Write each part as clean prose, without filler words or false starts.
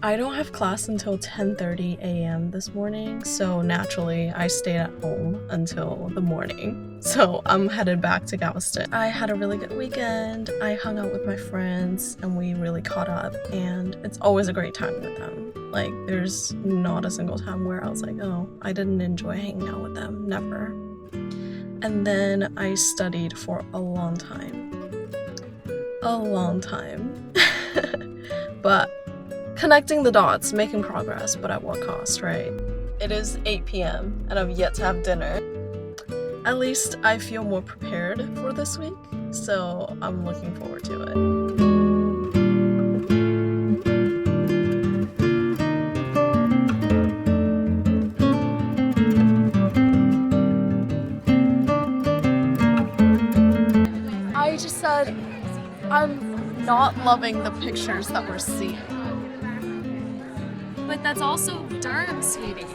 I don't have class until 10:30 a.m. this morning, so naturally I stayed at home until the morning. So I'm headed back to Galveston. I had a really good weekend. I hung out with my friends and we really caught up, and it's always a great time with them. Like, there's not a single time where I was like, oh, I didn't enjoy hanging out with them. Never. And then I studied for a long time. A long time. But connecting the dots, making progress, but at what cost, right? It is 8 p.m. and I've yet to have dinner. At least I feel more prepared for this week, so I'm looking forward to it. I just said I'm not loving the pictures that we're seeing. But that's also Durham, sweetie.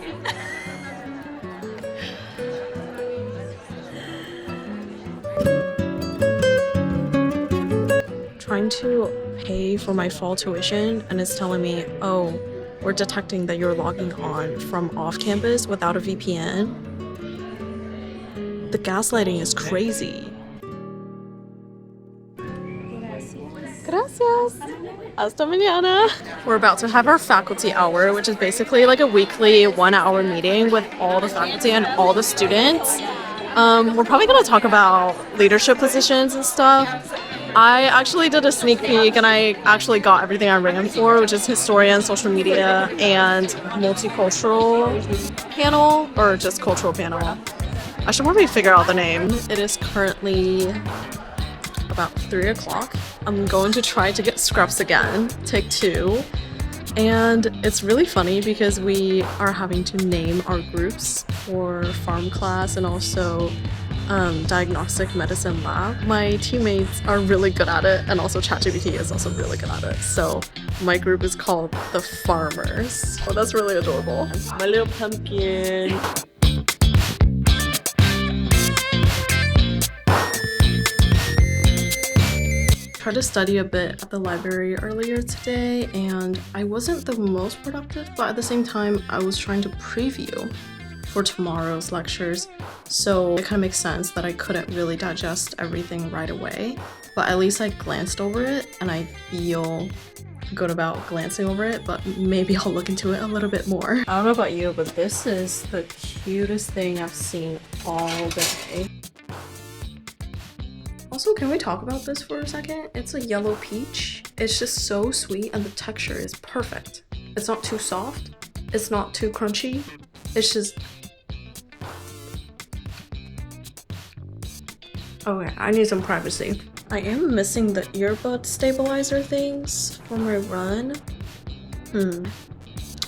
Trying to pay for my fall tuition, and it's telling me, oh, we're detecting that you're logging on from off campus without a VPN. The gaslighting is crazy. Gracias. Hasta mañana. We're about to have our faculty hour, which is basically like a weekly 1-hour meeting with all the faculty and all the students. We're probably going to talk about leadership positions and stuff. I actually did a sneak peek and I actually got everything I ran for, which is historian, social media, and multicultural panel, or just cultural panel. I should probably figure out the name. It is currently about 3 o'clock. I'm going to try to get scrubs again, take 2. And it's really funny because we are having to name our groups for pharm class and also diagnostic medicine lab. My teammates are really good at it, and also ChatGPT is also really good at it. So my group is called the Farmers. Oh, that's really adorable. My little pumpkin. Tried to study a bit at the library earlier today, and I wasn't the most productive, but at the same time I was trying to preview for tomorrow's lectures, so it kind of makes sense that I couldn't really digest everything right away, but at least I glanced over it and I feel good about glancing over it, but maybe I'll look into it a little bit more. I don't know about you, but this is the cutest thing I've seen all day. Also, can we talk about this for a second? It's a yellow peach. It's just so sweet and the texture is perfect. It's not too soft. It's not too crunchy. It's just... Okay, I need some privacy. I am missing the earbud stabilizer things for my run. I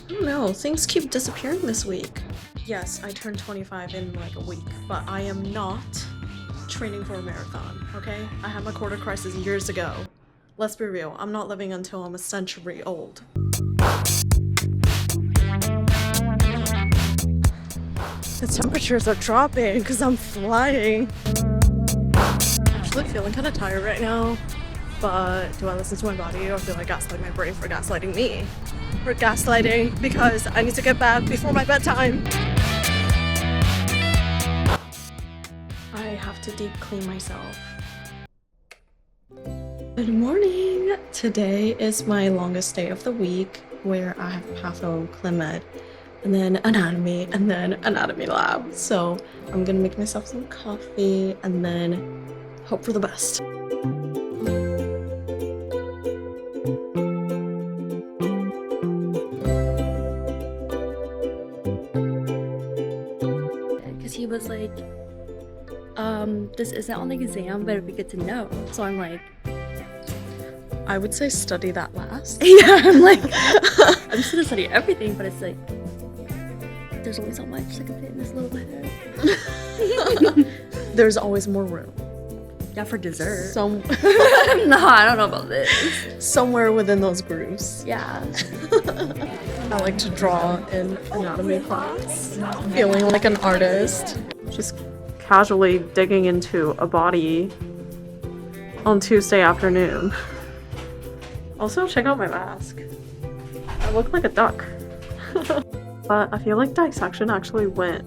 don't know, things keep disappearing this week. Yes, I turned 25 in like a week, but I am not training for a marathon, okay? I had my quarter crisis years ago. Let's be real, I'm not living until I'm a century old. The temperatures are dropping because I'm flying. I'm actually feeling kind of tired right now, but do I listen to my body or do I gaslight my brain for gaslighting me? For gaslighting because I need to get back before my bedtime. I have to deep clean myself. Good morning! Today is my longest day of the week where I have patho, chem-ed, and then anatomy, and then anatomy lab. So I'm gonna make myself some coffee and then hope for the best. Because he was like, this isn't on the exam, but it'd be good to know. So I'm like, I would say study that last. yeah, I'm like, I'm just gonna study everything, but it's like, there's only so much I can fit in this little head. There's always more room. Yeah, for dessert. No, I don't know about this. Somewhere within those grooves. Yeah. I like to draw in anatomy class, feeling like an artist. Just casually digging into a body on Tuesday afternoon. Also, check out my mask. I look like a duck. But I feel like dissection actually went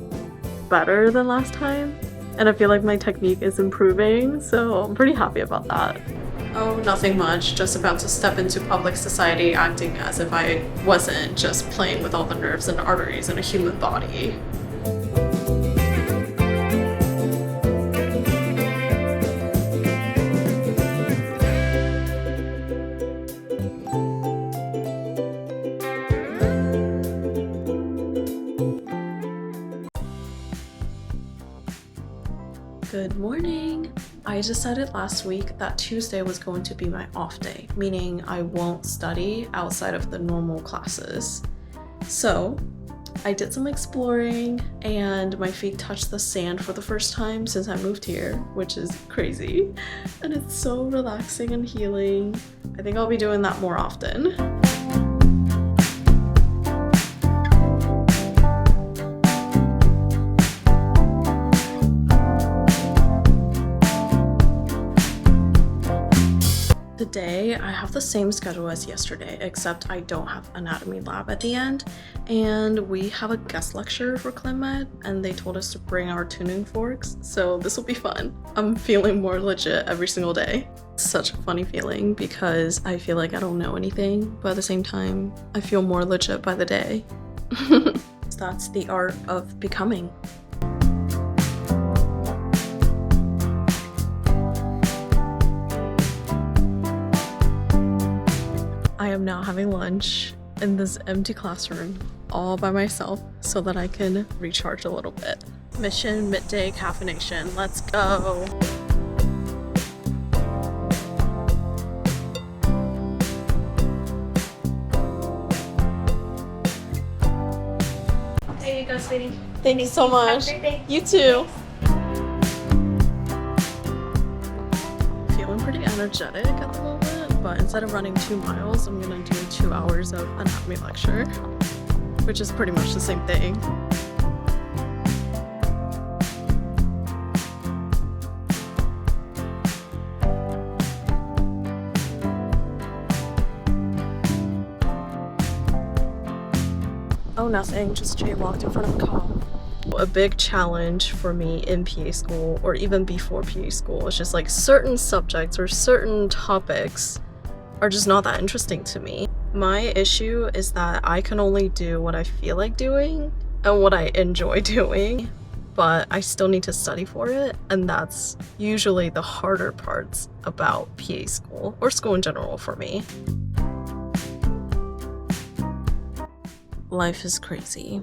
better than last time. And I feel like my technique is improving, so I'm pretty happy about that. Oh, nothing much. Just about to step into public society acting as if I wasn't just playing with all the nerves and arteries in a human body. Good morning! I decided last week that Tuesday was going to be my off day, meaning I won't study outside of the normal classes. So I did some exploring and my feet touched the sand for the first time since I moved here, which is crazy. And it's so relaxing and healing. I think I'll be doing that more often. Today, I have the same schedule as yesterday, except I don't have anatomy lab at the end, and we have a guest lecture for ClinMed, and they told us to bring our tuning forks, so this will be fun. I'm feeling more legit every single day. It's such a funny feeling because I feel like I don't know anything, but at the same time, I feel more legit by the day. That's the art of becoming. I am now having lunch in this empty classroom all by myself so that I can recharge a little bit. Mission midday caffeination. Let's go. There you go, sweetie. Thank you so much. Have a great day. You too. Feeling pretty energetic at the moment, but instead of running 2 miles, I'm gonna do 2 hours of anatomy lecture, which is pretty much the same thing. Oh, nothing, just jaywalked in front of a cop. A big challenge for me in PA school, or even before PA school, is just like certain subjects or certain topics are just not that interesting to me. My issue is that I can only do what I feel like doing and what I enjoy doing, but I still need to study for it, and that's usually the harder parts about PA school, or school in general for me. Life is crazy.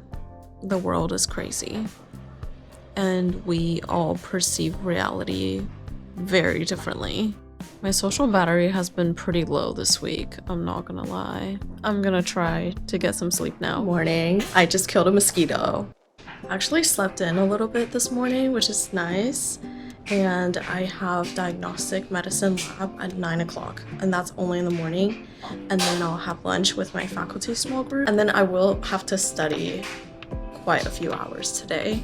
The world is crazy. And we all perceive reality very differently. My social battery has been pretty low this week, I'm not gonna lie. I'm gonna try to get some sleep now. Morning. I just killed a mosquito. I actually slept in a little bit this morning, which is nice. And I have diagnostic medicine lab at 9 o'clock, and that's only in the morning. And then I'll have lunch with my faculty small group, and then I will have to study quite a few hours today.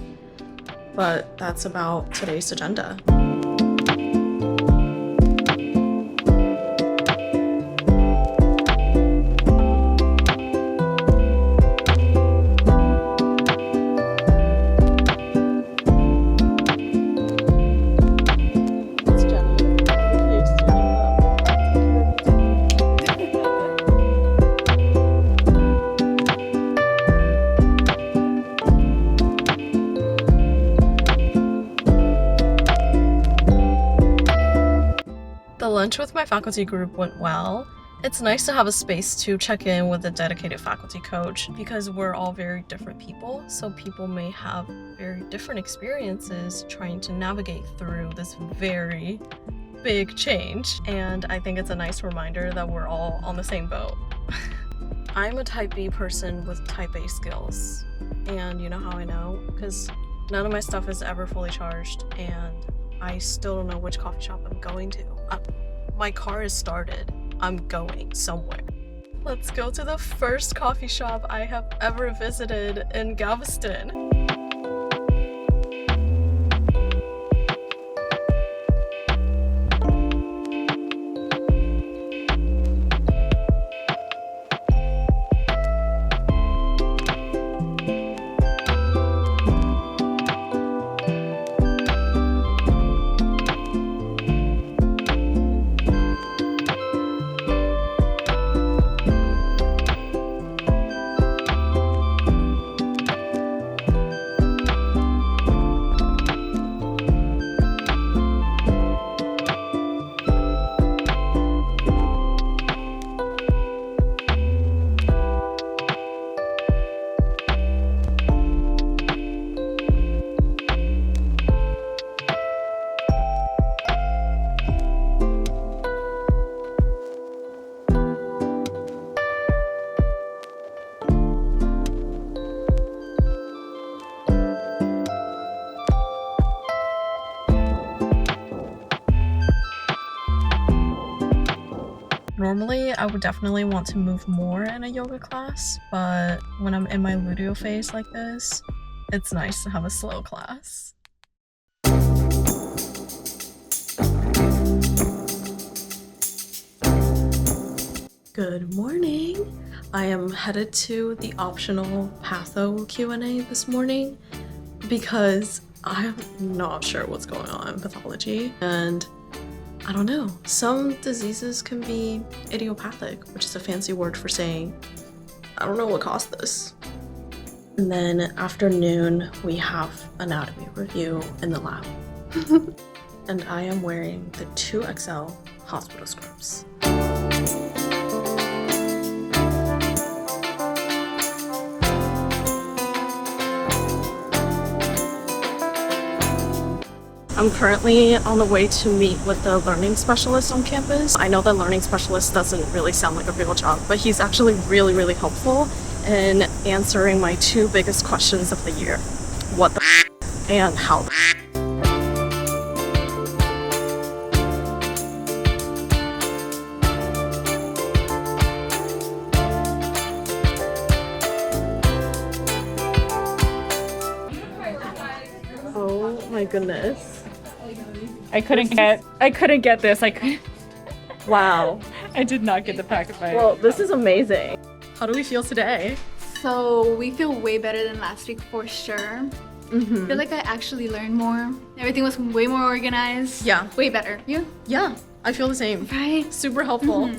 But that's about today's agenda. The lunch with my faculty group went well. It's nice to have a space to check in with a dedicated faculty coach because we're all very different people, so people may have very different experiences trying to navigate through this very big change, and I think it's a nice reminder that we're all on the same boat. I'm a type B person with type A skills, and you know how I know? Because none of my stuff is ever fully charged, and I still don't know which coffee shop I'm going to. My car is started. I'm going somewhere. Let's go to the first coffee shop I have ever visited in Galveston. Normally, I would definitely want to move more in a yoga class, but when I'm in my ludio phase like this, it's nice to have a slow class. Good morning! I am headed to the optional patho Q&A this morning because I'm not sure what's going on in pathology, and I don't know. Some diseases can be idiopathic, which is a fancy word for saying, I don't know what caused this. And then afternoon, we have anatomy review in the lab. And I am wearing the 2XL hospital scrubs. I'm currently on the way to meet with the learning specialist on campus. I know the learning specialist doesn't really sound like a real job, but he's actually really, really helpful in answering my two biggest questions of the year. What the and how the Oh my goodness. I couldn't get this. Wow. I did not get the packet by. Well, this is amazing. How do we feel today? So we feel way better than last week for sure. I feel like I actually learned more. Everything was way more organized. Yeah. Way better. You? Yeah, I feel the same. Right? Super helpful.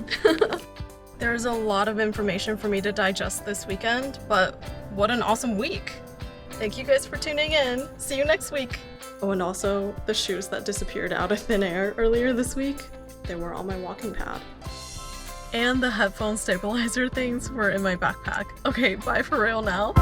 There's a lot of information for me to digest this weekend, but what an awesome week. Thank you guys for tuning in. See you next week. Oh, and also the shoes that disappeared out of thin air earlier this week, they were on my walking pad. And the headphone stabilizer things were in my backpack. Okay, bye for real now.